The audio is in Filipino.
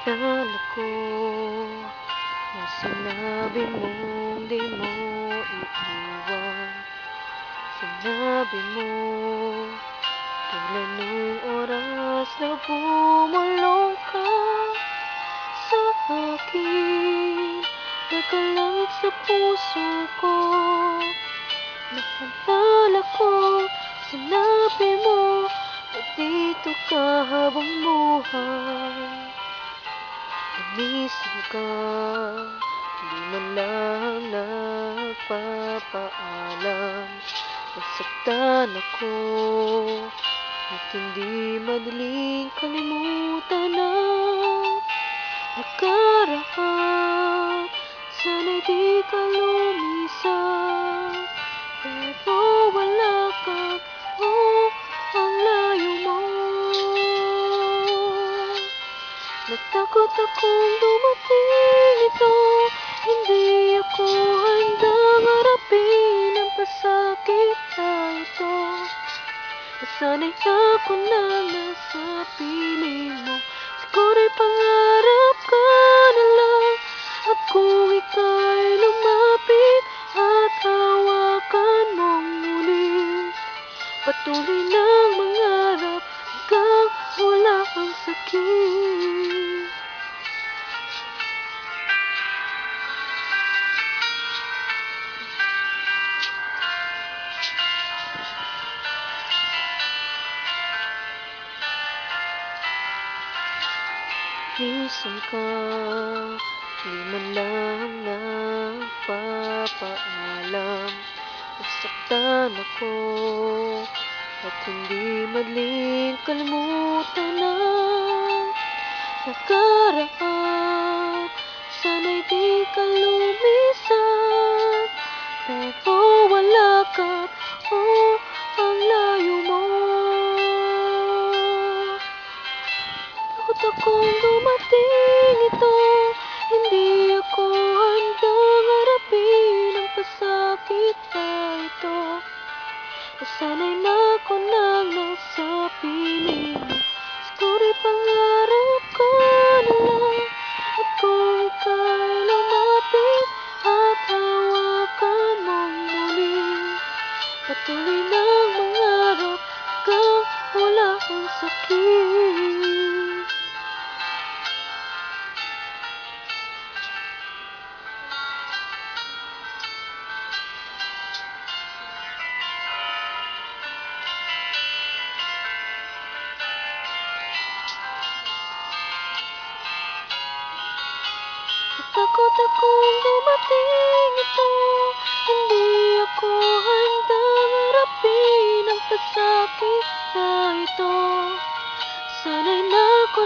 Naalala ko na sinabi mong di mo iiwan. Sinabi mo kailan nung oras na bumulong ka sa akin, nagkalat sa puso ko. Naalala ko, sinabi mo na dito ka habang buhay. Gumising ka, di man lang nagpapaalam. Nasaktan ako, at hindi madaling kalimutan ang nakaraan. Sana'y di ka lumisan, pero wala ka, oh, ang layo mo. Natakot akong dumating ito, hindi ako handang harapin ang pasakit na ito. Nasanay ako na nasa piling mo, siguro'y pangarap ka na lang. At kung ika'y lumapit at hawakan mong muli, patuloy ng mangarap hanggang wala ang sakit. Gising ka, di man lang nagpapaalam. Nasaktan ako, at hindi madaling kalimutan ang nakaraan. Sana'y di ka lumisan, pero wala ka, oh, ang layo mo. Takot akong dumating ito, hindi ako handang harapin ang pasakit na ito. Nasanay na ako nang nasa piling mo, siguro'y pangarap ka na lang. At kung ika'y lumapit at hawakan mong muli, patuloy ng mangarap hanggang wala ang sakit. Takot akong dumating ito, hindi ako handang harapin ang pasakit na ito. Sana'y na ako